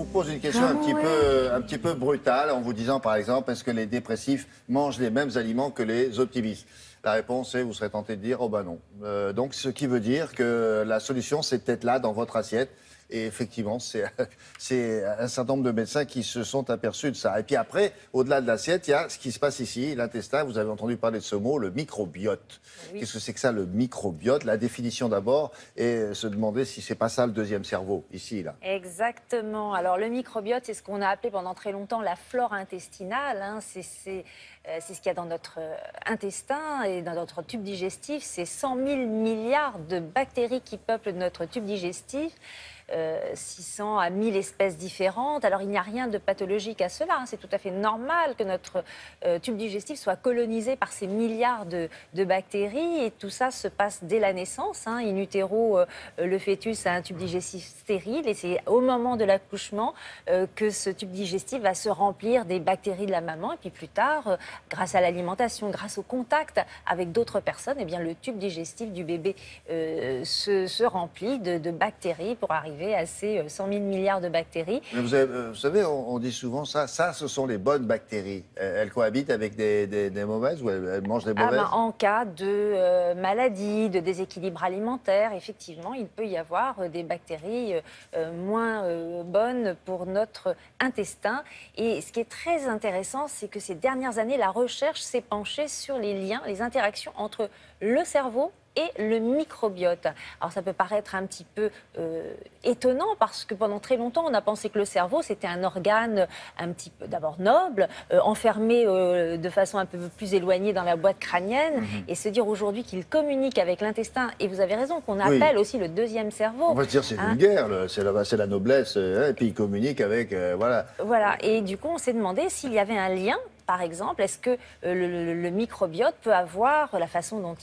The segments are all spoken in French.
pose une question un petit peu brutale en vous disant, par exemple, est-ce que les dépressifs mangent les mêmes aliments que les optimistes? La réponse est, vous serez tenté de dire, oh ben non. Donc, ce qui veut dire que la solution, c'est peut-être là, dans votre assiette. Et effectivement, c'est un certain nombre de médecins qui se sont aperçus de ça. Et puis après, au-delà de l'assiette, il y a ce qui se passe ici, l'intestin. Vous avez entendu parler de ce mot, le microbiote. Oui. Qu'est-ce que c'est que ça, le microbiote? La définition d'abord, et se demander si c'est pas ça le deuxième cerveau, ici, là. Exactement. Alors, le microbiote, c'est ce qu'on a appelé pendant très longtemps la flore intestinale. Hein. C'est ce qu'il y a dans notre intestin et dans notre tube digestif. C'est 100 000 milliards de bactéries qui peuplent notre tube digestif. 600 à 1000 espèces différentes. Alors, il n'y a rien de pathologique à cela. Hein. C'est tout à fait normal que notre tube digestif soit colonisé par ces milliards de bactéries. Et tout ça se passe dès la naissance. Hein. In utero, le fœtus a un tube digestif stérile. Et c'est au moment de l'accouchement que ce tube digestif va se remplir des bactéries de la maman. Et puis plus tard, grâce à l'alimentation, grâce au contact avec d'autres personnes, eh bien, le tube digestif du bébé se remplit de bactéries pour arriver à ces 100 000 milliards de bactéries. Mais vous savez, on dit souvent ça, ce sont les bonnes bactéries. Elles cohabitent avec des mauvaises ou elles mangent des mauvaises? En cas de maladie, de déséquilibre alimentaire, effectivement, il peut y avoir des bactéries moins bonnes pour notre intestin. Et ce qui est très intéressant, c'est que ces dernières années, la recherche s'est penchée sur les liens, les interactions entre le cerveau et le microbiote. Alors ça peut paraître un petit peu étonnant parce que pendant très longtemps on a pensé que le cerveau c'était un organe un petit peu d'abord noble, enfermé de façon un peu plus éloignée dans la boîte crânienne et se dire aujourd'hui qu'il communique avec l'intestin, et vous avez raison qu'on appelle aussi le deuxième cerveau. On va se dire c'est vulgaire, c'est la noblesse, et puis il communique avec, voilà. Voilà, et du coup on s'est demandé s'il y avait un lien. Par exemple, est-ce que le microbiote peut avoir, la façon dont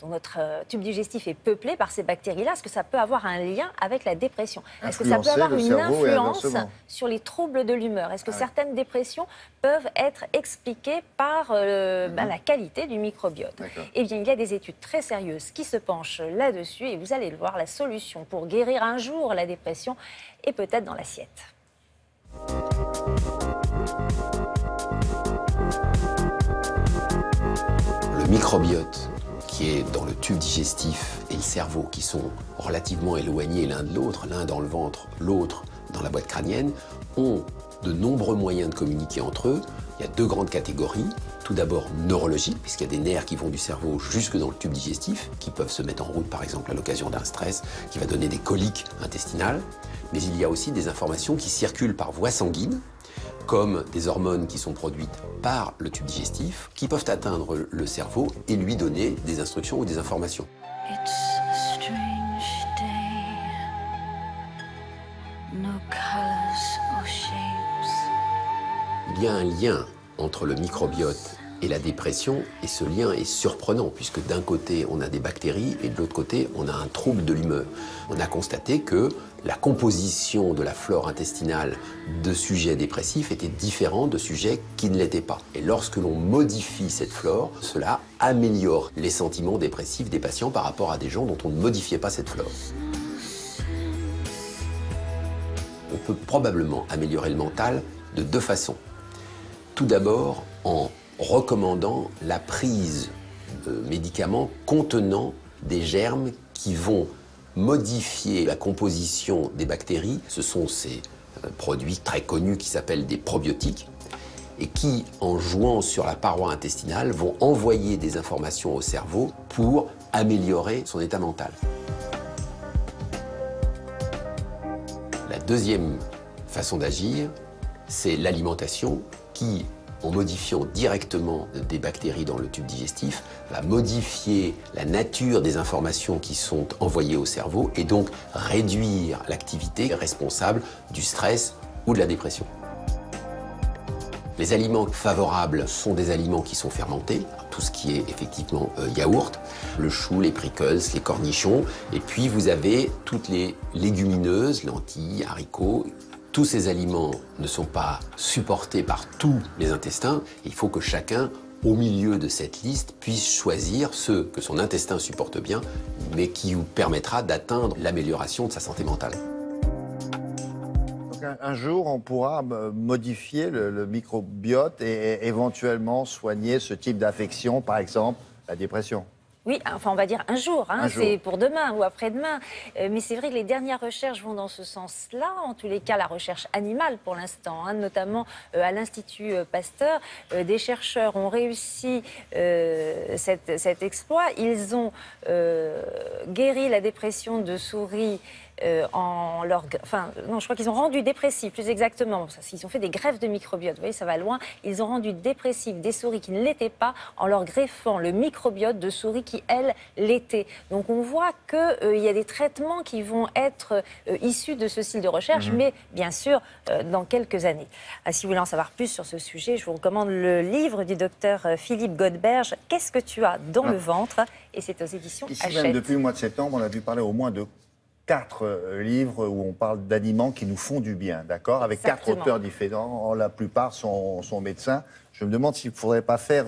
dont notre tube digestif est peuplé par ces bactéries-là, est-ce que ça peut avoir un lien avec la dépression? Est-ce que ça peut avoir une influence sur les troubles de l'humeur? Est-ce que certaines dépressions peuvent être expliquées par la qualité du microbiote? Eh bien, il y a des études très sérieuses qui se penchent là-dessus et vous allez le voir, la solution pour guérir un jour la dépression est peut-être dans l'assiette. Le microbiote, qui est dans le tube digestif, et le cerveau, qui sont relativement éloignés l'un de l'autre, l'un dans le ventre, l'autre dans la boîte crânienne, ont de nombreux moyens de communiquer entre eux. Il y a deux grandes catégories. Tout d'abord neurologique, puisqu'il y a des nerfs qui vont du cerveau jusque dans le tube digestif, qui peuvent se mettre en route, par exemple, à l'occasion d'un stress, qui va donner des coliques intestinales. Mais il y a aussi des informations qui circulent par voie sanguine, comme des hormones qui sont produites par le tube digestif, qui peuvent atteindre le cerveau et lui donner des instructions ou des informations. Il y a un lien entre le microbiote et la dépression, et ce lien est surprenant, puisque d'un côté on a des bactéries et de l'autre côté on a un trouble de l'humeur. On a constaté que la composition de la flore intestinale de sujets dépressifs était différente de sujets qui ne l'étaient pas. Et lorsque l'on modifie cette flore, cela améliore les sentiments dépressifs des patients par rapport à des gens dont on ne modifiait pas cette flore. On peut probablement améliorer le mental de deux façons. Tout d'abord en recommandant la prise de médicaments contenant des germes qui vont modifier la composition des bactéries. Ce sont ces produits très connus qui s'appellent des probiotiques et qui, en jouant sur la paroi intestinale, vont envoyer des informations au cerveau pour améliorer son état mental. La deuxième façon d'agir, c'est l'alimentation qui, en modifiant directement des bactéries dans le tube digestif, va modifier la nature des informations qui sont envoyées au cerveau et donc réduire l'activité responsable du stress ou de la dépression. Les aliments favorables sont des aliments qui sont fermentés, tout ce qui est effectivement yaourt, le chou, les prickles, les cornichons, et puis vous avez toutes les légumineuses, lentilles, haricots. Tous ces aliments ne sont pas supportés par tous les intestins. Il faut que chacun, au milieu de cette liste, puisse choisir ceux que son intestin supporte bien, mais qui vous permettra d'atteindre l'amélioration de sa santé mentale. qu'un jour, on pourra modifier le microbiote et éventuellement soigner ce type d'affection, par exemple la dépression. Oui, enfin on va dire un jour, Un jour. c'est pour demain ou après-demain. Mais c'est vrai que les dernières recherches vont dans ce sens-là, en tous les cas la recherche animale pour l'instant, notamment à l'Institut Pasteur. Des chercheurs ont réussi cet exploit. Ils ont guéri la dépression de souris je crois qu'ils ont rendu dépressifs, plus exactement. Ils ont fait des greffes de microbiote, vous voyez, ça va loin. Ils ont rendu dépressifs des souris qui ne l'étaient pas en leur greffant le microbiote de souris qui, elles, l'étaient. Donc on voit qu'il y a des traitements qui vont être issus de ce style de recherche, mais bien sûr, dans quelques années. Si vous voulez en savoir plus sur ce sujet, je vous recommande le livre du docteur Philippe Godberge, « Qu'est-ce que tu as dans le ventre ?» et c'est aux éditions Ici Hachette. même, depuis le mois de septembre, on a dû parler au moins de 4 livres où on parle d'aliments qui nous font du bien, d'accord? Avec 4 auteurs différents, la plupart sont médecins. Je me demande s'il ne faudrait pas faire,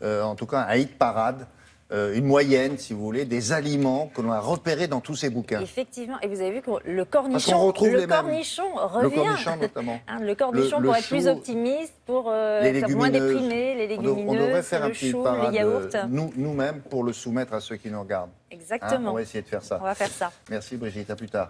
en tout cas, un hit parade, une moyenne, si vous voulez, des aliments que l'on a repérés dans tous ces bouquins. Effectivement, et vous avez vu que le cornichon, Parce qu'on retrouve les mêmes. Cornichon revient. Le cornichon, notamment. Le cornichon pour être plus optimiste, pour être moins déprimé, les légumineuses, on devrait faire un petit chou, parade, les yaourts. Nous-mêmes, pour le soumettre à ceux qui nous regardent. Exactement. On va essayer de faire ça. On va faire ça. Merci Brigitte, à plus tard.